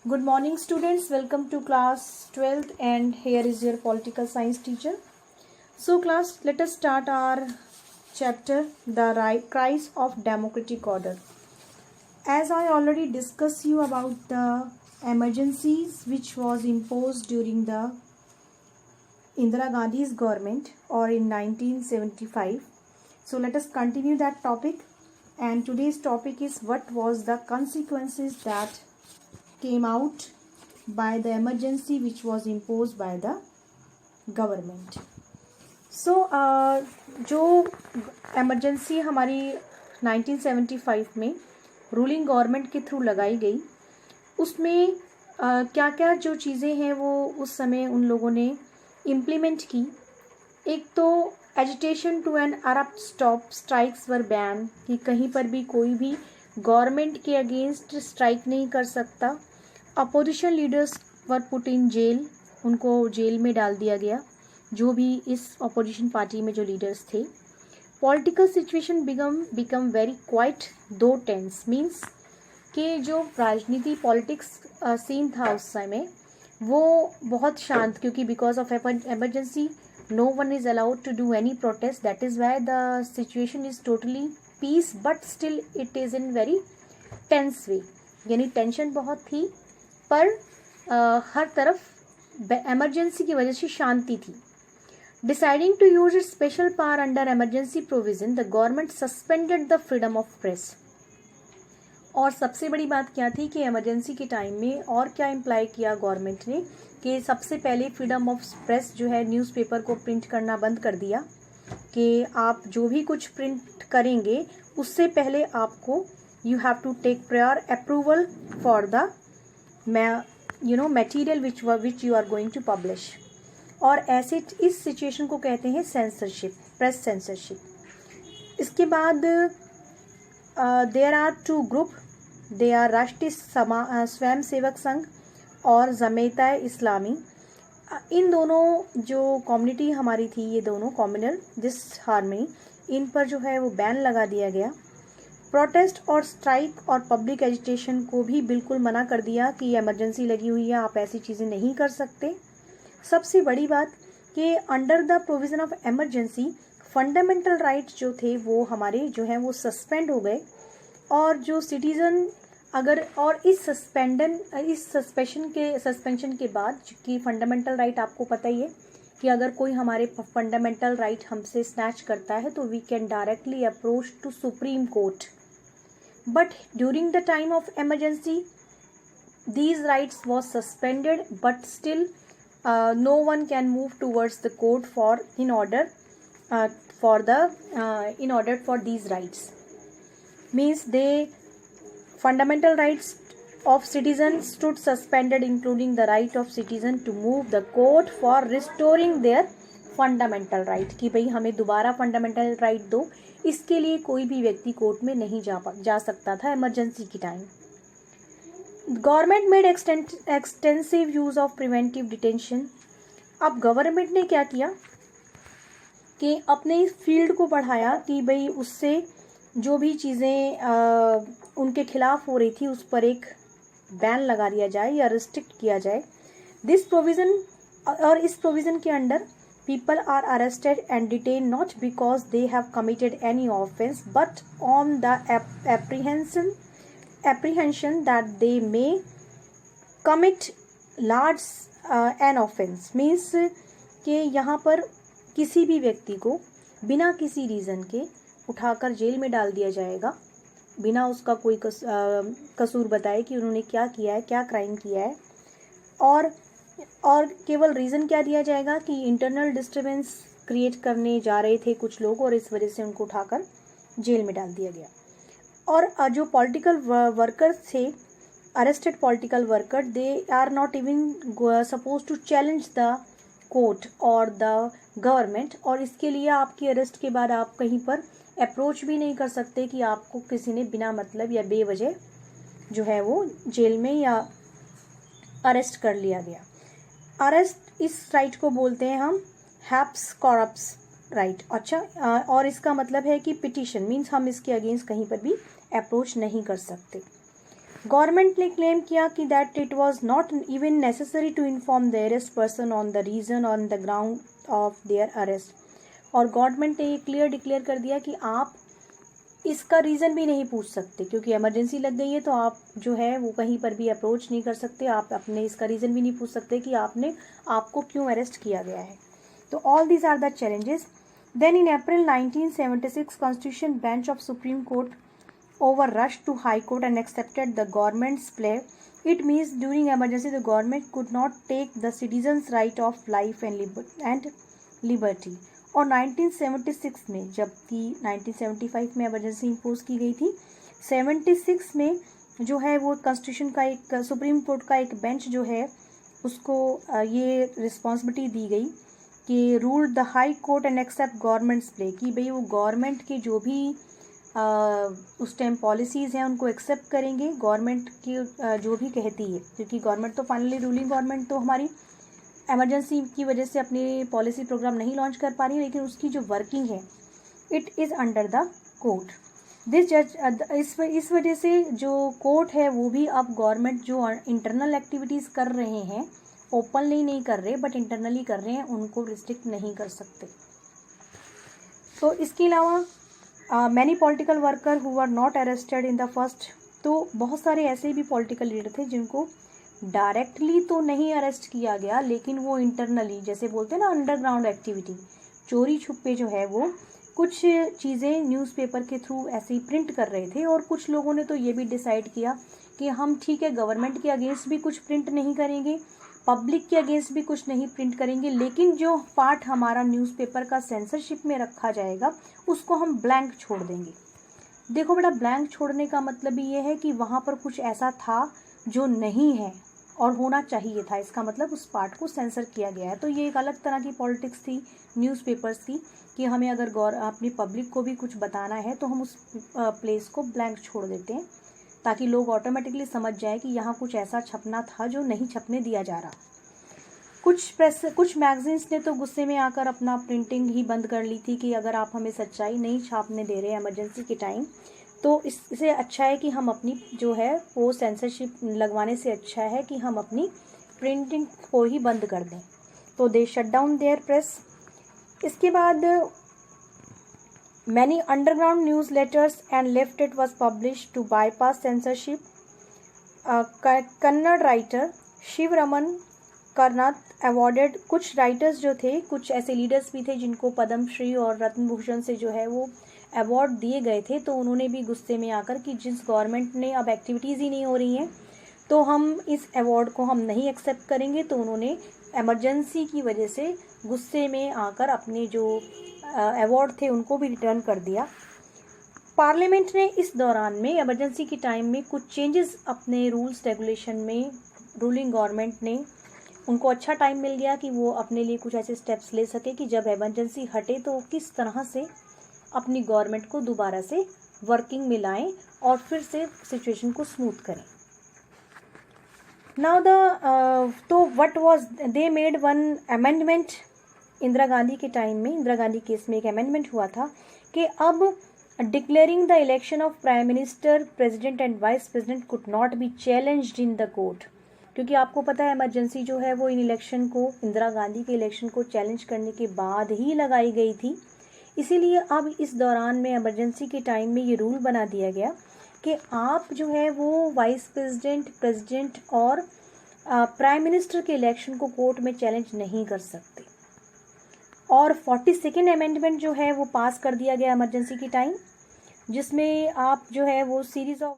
Good morning students, welcome to class 12th and here is your political science teacher. So class, let us start our chapter The Rise of Democratic Order. As I already discussed you about the emergencies which was imposed during the Indira Gandhi's government or in 1975. So let us continue that topic, and today's topic is what was the consequences that came out by the emergency which was imposed by the government. So जो emergency हमारी 1975 में ruling government के through लगाई गई, उसमें क्या क्या जो चीज़ें हैं वो उस समय उन लोगों ने इम्प्लीमेंट की. एक तो agitation to an abrupt stop strikes were ban, कि कहीं पर भी कोई भी गवर्नमेंट के अगेंस्ट स्ट्राइक नहीं कर सकता. Opposition leaders were put in jail, उनको जेल में डाल दिया गया जो भी इस अपोजिशन पार्टी में जो लीडर्स थे. Political situation become very quite दो टेंस, मीन्स कि जो राजनीति पॉलिटिक्स सीन था उस समय वो बहुत शांत, क्योंकि because of emergency no one is allowed to do any protest. That is why the situation is totally peace, but still it is in very tense way, यानी टेंशन बहुत थी पर हर तरफ एमरजेंसी की वजह से शांति थी. Deciding to use its special power under emergency provision, the government suspended the freedom of press. और सबसे बड़ी बात क्या थी कि इमरजेंसी के टाइम में और क्या इम्प्लाई किया गवर्नमेंट ने कि सबसे पहले फ्रीडम ऑफ प्रेस जो है, न्यूज़पेपर को प्रिंट करना बंद कर दिया कि आप जो भी कुछ प्रिंट करेंगे उससे पहले आपको you have to take prior approval for the material which you are going to publish. और ऐसे इस सिचुएशन को कहते हैं सेंसरशिप, प्रेस सेंसरशिप. इसके बाद there are two group, they are Rashtriya Swayam Sevak Sangh और जमीयत इस्लामी. इन दोनों जो कम्युनिटी हमारी थी, ये दोनों कम्युनल दिस हार्मनी, इन पर जो है वो बैन लगा दिया गया. प्रोटेस्ट और स्ट्राइक और पब्लिक एजिटेशन को भी बिल्कुल मना कर दिया कि इमरजेंसी लगी हुई है, आप ऐसी चीज़ें नहीं कर सकते. सबसे बड़ी बात कि under the provision of emergency fundamental rights जो थे वो हमारे जो हैं वो सस्पेंड हो गए. और जो सिटीज़न अगर और इस सस्पेंशन के बाद कि फंडामेंटल राइट आपको पता ही है कि अगर कोई हमारे फंडामेंटल राइट हमसे स्नैच करता है तो we can directly approach to Supreme Court. But during the time of emergency these rights was suspended, but still no one can move towards the court in order for these rights. Means they fundamental rights of citizens stood suspended, including the right of citizen to move the court for restoring their fundamental right, कि भाई हमें दोबारा fundamental right दो. इसके लिए कोई भी व्यक्ति कोर्ट में नहीं जा सकता था इमरजेंसी की time. Government made extensive use of preventive detention. अब गवर्नमेंट ने क्या किया कि अपने इस फील्ड को बढ़ाया कि भाई उससे जो भी चीज़ें उनके खिलाफ हो रही थी उस पर एक बैन लगा दिया जाए या रिस्ट्रिक्ट किया जाए. दिस प्रोविज़न, और इस प्रोविज़न के under people are arrested and detained not because they have committed any offense but on the apprehension that they may commit large an offense. Means कि यहाँ पर किसी भी व्यक्ति को बिना किसी रीज़न के उठाकर जेल में डाल दिया जाएगा, बिना उसका कोई कसूर बताए कि उन्होंने क्या किया है, क्या क्राइम किया है. और केवल रीज़न क्या दिया जाएगा कि इंटरनल डिस्टर्बेंस क्रिएट करने जा रहे थे कुछ लोग और इस वजह से उनको उठाकर जेल में डाल दिया गया. और जो पॉलिटिकल वर्कर्स थे, arrested political worker, they are not even suppose to challenge the court और द गवर्नमेंट. और इसके लिए आपकी अरेस्ट के बाद आप कहीं पर अप्रोच भी नहीं कर सकते कि आपको किसी ने बिना मतलब या बेवजह जो है वो जेल में या अरेस्ट कर लिया गया. अरेस्ट, इस राइट को बोलते हैं हम हैप्स कॉर्पस राइट. अच्छा, और इसका मतलब है कि पिटिशन मीन्स हम इसके अगेंस्ट कहीं पर भी अप्रोच नहीं कर सकते. गवर्नमेंट ने क्लेम किया कि that it was not even necessary to inform the arrest person on the reason on the ground of their arrest, और गवर्नमेंट ने ये डिक्लेयर कर दिया कि आप इसका रीज़न भी नहीं पूछ सकते, क्योंकि इमरजेंसी लग गई है तो आप जो है वो कहीं पर भी अप्रोच नहीं कर सकते, आप अपने इसका रीज़न भी नहीं पूछ सकते कि आपको क्यों अरेस्ट किया गया है। तो all these are the challenges. Then in April 1976 constitution bench of Supreme Court over rushed to High Court and accepted the government's plea. It means during emergency the government could not take the citizens' right of life and liberty. और 1976 में, जबकि 1975 में emergency impose की गई थी, 76 में जो है वो कॉन्स्टिट्यूशन का एक सुप्रीम कोर्ट का एक बेंच जो है उसको ये रिस्पॉन्सिबिलिटी दी गई कि rule the High Court and accept governments play, कि भाई वो गवर्नमेंट के जो भी उस टाइम पॉलिसीज़ हैं उनको एक्सेप्ट करेंगे, गवर्नमेंट की जो भी कहती है, क्योंकि गवर्नमेंट तो फाइनली रूलिंग गवर्नमेंट तो हमारी इमरजेंसी की वजह से अपनी पॉलिसी प्रोग्राम नहीं लॉन्च कर पा रही, लेकिन उसकी जो वर्किंग है it is under the court. This जज इस वजह से जो कोर्ट है वो भी अब गवर्नमेंट जो इंटरनल एक्टिविटीज़ कर रहे हैं, ओपनली नहीं कर रहे बट इंटरनली कर रहे हैं, उनको रिस्ट्रिक्ट नहीं कर सकते। तो इसके अलावा many political worker who are not arrested in the first, तो बहुत सारे ऐसे भी पॉलिटिकल लीडर थे जिनको डायरेक्टली तो नहीं अरेस्ट किया गया, लेकिन वो इंटरनली, जैसे बोलते हैं ना अंडरग्राउंड एक्टिविटी, चोरी छुपे जो है वो कुछ चीज़ें न्यूज़पेपर के थ्रू ऐसे ही प्रिंट कर रहे थे। और कुछ लोगों ने तो ये भी डिसाइड किया कि हम ठीक है गवर्नमेंट के अगेंस्ट भी कुछ प्रिंट नहीं करेंगे, पब्लिक के अगेंस्ट भी कुछ नहीं प्रिंट करेंगे, लेकिन जो पार्ट हमारा न्यूज़पेपर का सेंसरशिप में रखा जाएगा उसको हम ब्लैंक छोड़ देंगे। देखो बेटा, ब्लैंक छोड़ने का मतलब ये है कि वहाँ पर कुछ ऐसा था जो नहीं है और होना चाहिए था, इसका मतलब उस पार्ट को सेंसर किया गया है। तो ये एक अलग तरह की पॉलिटिक्स थी न्यूज़पेपर्स की कि हमें अगर अपनी पब्लिक को भी कुछ बताना है तो हम उस प्लेस को ब्लैंक छोड़ देते हैं, ताकि लोग ऑटोमेटिकली समझ जाए कि यहाँ कुछ ऐसा छपना था जो नहीं छपने दिया जा रहा। कुछ मैगजीन्स ने तो गुस्से में आकर अपना प्रिंटिंग ही बंद कर ली थी कि अगर आप हमें सच्चाई नहीं छापने दे रहे इमरजेंसी के टाइम, तो इससे अच्छा है कि हम अपनी जो है वो सेंसरशिप लगवाने से अच्छा है कि हम अपनी प्रिंटिंग को ही बंद कर दें। तो दे शट डाउन देयर प्रेस। इसके बाद many underground newsletters and leaflet was published to bypass censorship. Kannada writer Shiva Raman Karanth awarded, कुछ राइटर्स जो थे, कुछ ऐसे लीडर्स भी थे जिनको पद्मश्री और रत्न भूषण से जो है वो अवार्ड दिए गए थे, तो उन्होंने भी गुस्से में आकर कि जिस गवर्नमेंट ने अब एक्टिविटीज़ ही नहीं हो रही हैं तो हम इस अवार्ड को हम नहीं एक्सेप्ट करेंगे, तो उन्होंने इमरजेंसी की वजह से गुस्से में आकर अपने जो अवार्ड थे उनको भी रिटर्न कर दिया। पार्लियामेंट ने इस दौरान में इमरजेंसी के टाइम में कुछ चेंजेस अपने रूल्स रेगुलेशन में, रूलिंग गवर्नमेंट ने उनको अच्छा टाइम मिल गया कि वो अपने लिए कुछ ऐसे स्टेप्स ले सके कि जब इमरजेंसी हटे तो किस तरह से अपनी गवर्नमेंट को दोबारा से वर्किंग में लाएं और फिर से सिचुएशन को स्मूथ करें। नाउ तो what was they made one amendment. Indira Gandhi के टाइम में, इंदिरा गांधी केस में एक अमेंडमेंट हुआ था कि अब declaring the election of prime minister, president and vice president could not be challenged in the court, क्योंकि आपको पता है इमरजेंसी जो है वो इन इलेक्शन को, इंदिरा गांधी के इलेक्शन को चैलेंज करने के बाद ही लगाई गई थी। इसीलिए अब इस दौरान में इमरजेंसी के टाइम में ये रूल बना दिया गया कि आप जो है वो वाइस प्रेसिडेंट, प्रेसिडेंट और प्राइम मिनिस्टर के इलेक्शन को कोर्ट में चैलेंज नहीं कर सकते। और 42nd अमेंडमेंट जो है वो पास कर दिया गया इमरजेंसी के टाइम, जिसमें आप जो है वो सीरीज ऑफ